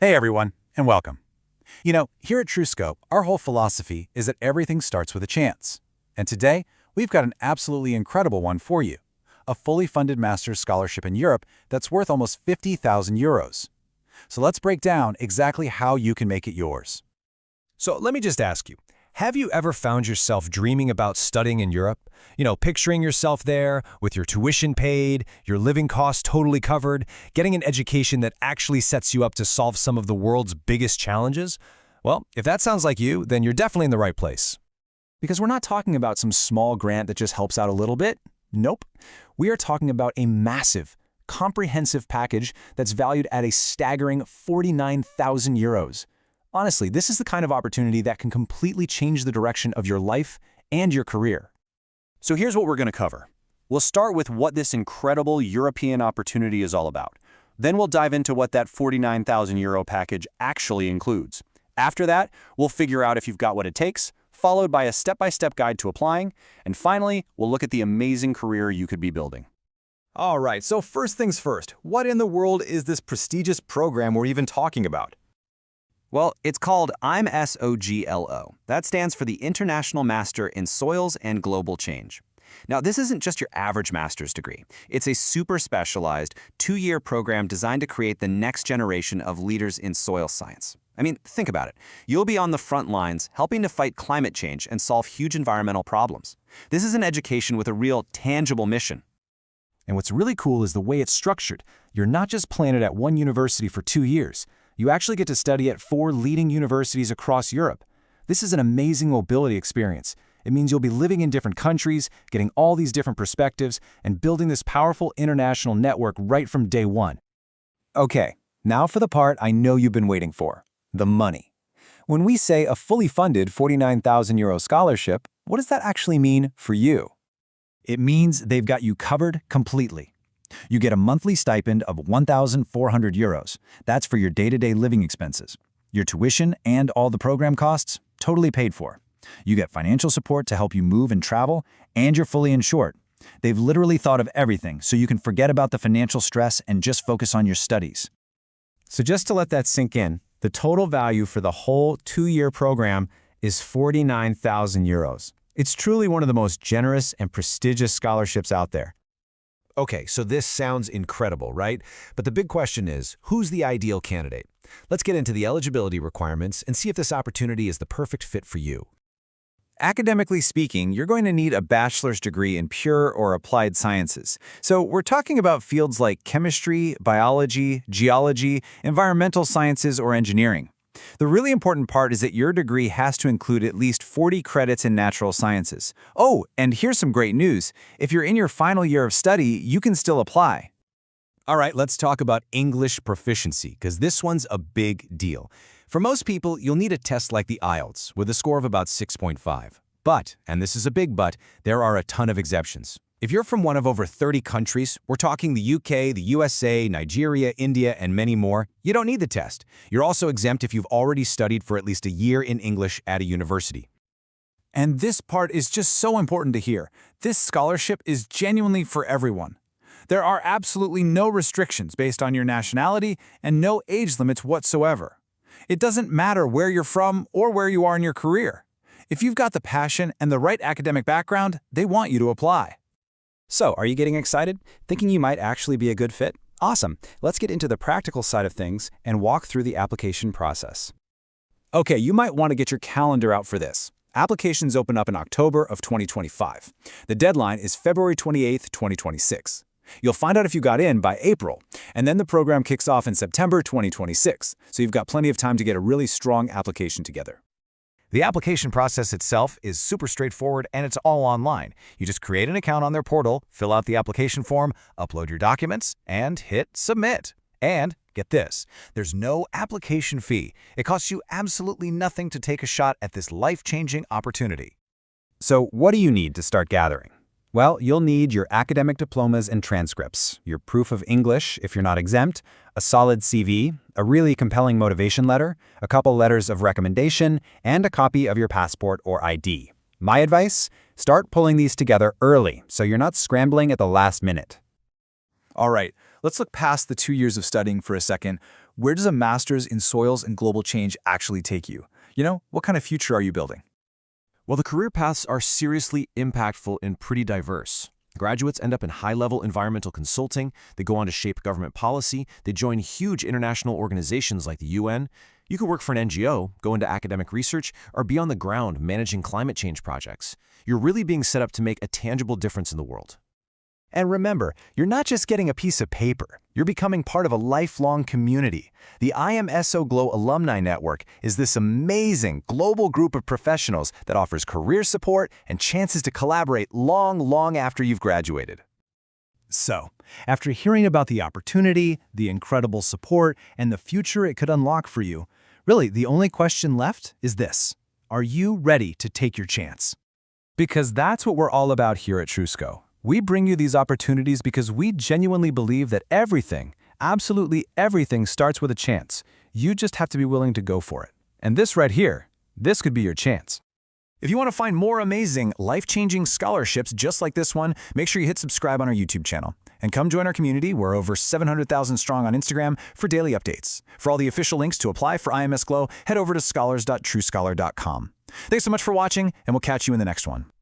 Hey everyone, and welcome. Here at TrueScope, our whole philosophy is that everything starts with a chance. And today, we've got an absolutely incredible one for you. A fully funded master's scholarship in Europe that's worth almost 50,000 euros. So let's break down exactly how you can make it yours. So let me just ask you, have you ever found yourself dreaming about studying in Europe? Picturing yourself there with your tuition paid, your living costs totally covered, getting an education that actually sets you up to solve some of the world's biggest challenges? Well, if that sounds like you, then you're definitely in the right place. Because we're not talking about some small grant that just helps out a little bit. Nope. We are talking about a massive, comprehensive package that's valued at a staggering 49,000 euros. Honestly, this is the kind of opportunity that can completely change the direction of your life and your career. So here's what we're going to cover. We'll start with what this incredible European opportunity is all about. Then we'll dive into what that 49,000 euro package actually includes. After that, we'll figure out if you've got what it takes, followed by a step-by-step guide to applying, and finally, we'll look at the amazing career you could be building. All right, so first things first, what in the world is this prestigious program we're even talking about? Well, it's called IMSOGLO. That stands for the International Master in Soils and Global Change. Now, this isn't just your average master's degree. It's a super specialized, 2-year program designed to create the next generation of leaders in soil science. I mean, think about it. You'll be on the front lines, helping to fight climate change and solve huge environmental problems. This is an education with a real, tangible mission. And what's really cool is the way it's structured. You're not just planted at one university for 2 years. You actually get to study at 4 leading universities across Europe. This is an amazing mobility experience. It means you'll be living in different countries, getting all these different perspectives, and building this powerful international network right from day one. Okay, now for the part I know you've been waiting for, the money. When we say a fully funded 49,000 euro scholarship, what does that actually mean for you? It means they've got you covered completely. You get a monthly stipend of 1,400 euros. That's for your day-to-day living expenses. Your tuition and all the program costs, totally paid for. You get financial support to help you move and travel, and you're fully insured. They've literally thought of everything so you can forget about the financial stress and just focus on your studies. So just to let that sink in, the total value for the whole 2-year program is 49,000 euros. It's truly one of the most generous and prestigious scholarships out there. Okay, so this sounds incredible, right? But the big question is, who's the ideal candidate? Let's get into the eligibility requirements and see if this opportunity is the perfect fit for you. Academically speaking, you're going to need a bachelor's degree in pure or applied sciences. So we're talking about fields like chemistry, biology, geology, environmental sciences, or engineering. The really important part is that your degree has to include at least 40 credits in natural sciences. Oh, and here's some great news. If you're in your final year of study, you can still apply. All right, let's talk about English proficiency, because this one's a big deal. For most people, you'll need a test like the IELTS with a score of about 6.5. But, and this is a big but, there are a ton of exceptions. If you're from one of over 30 countries, we're talking the UK, the USA, Nigeria, India, and many more, you don't need the test. You're also exempt if you've already studied for at least a year in English at a university. And this part is just so important to hear. This scholarship is genuinely for everyone. There are absolutely no restrictions based on your nationality and no age limits whatsoever. It doesn't matter where you're from or where you are in your career. If you've got the passion and the right academic background, they want you to apply. So, are you getting excited? Thinking you might actually be a good fit? Awesome. Let's get into the practical side of things and walk through the application process. Okay, you might want to get your calendar out for this. Applications open up in October of 2025. The deadline is February 28th, 2026. You'll find out if you got in by April, and then the program kicks off in September 2026, so you've got plenty of time to get a really strong application together. The application process itself is super straightforward and it's all online. You just create an account on their portal, fill out the application form, upload your documents, and hit submit. And get this, there's no application fee. It costs you absolutely nothing to take a shot at this life-changing opportunity. So what do you need to start gathering? Well, you'll need your academic diplomas and transcripts, your proof of English if you're not exempt, a solid CV, a really compelling motivation letter, a couple letters of recommendation, and a copy of your passport or ID. My advice? Start pulling these together early so you're not scrambling at the last minute. All right, let's look past the 2 years of studying for a second. Where does a master's in soils and global change actually take you? What kind of future are you building? Well, the career paths are seriously impactful and pretty diverse. Graduates end up in high-level environmental consulting, they go on to shape government policy, they join huge international organizations like the UN. You could work for an NGO, go into academic research, or be on the ground managing climate change projects. You're really being set up to make a tangible difference in the world. And remember, you're not just getting a piece of paper. You're becoming part of a lifelong community. The IMSO Glow Alumni Network is this amazing global group of professionals that offers career support and chances to collaborate long after you've graduated. So, after hearing about the opportunity, the incredible support, and the future it could unlock for you, really the only question left is this: are you ready to take your chance? Because that's what we're all about here at Trusco. We bring you these opportunities because we genuinely believe that everything, absolutely everything, starts with a chance. You just have to be willing to go for it. And this right here, this could be your chance. If you want to find more amazing, life-changing scholarships just like this one, make sure you hit subscribe on our YouTube channel. And come join our community. We're over 700,000 strong on Instagram for daily updates. For all the official links to apply for IMS Glow, head over to scholars.truscholar.com. Thanks so much for watching, and we'll catch you in the next one.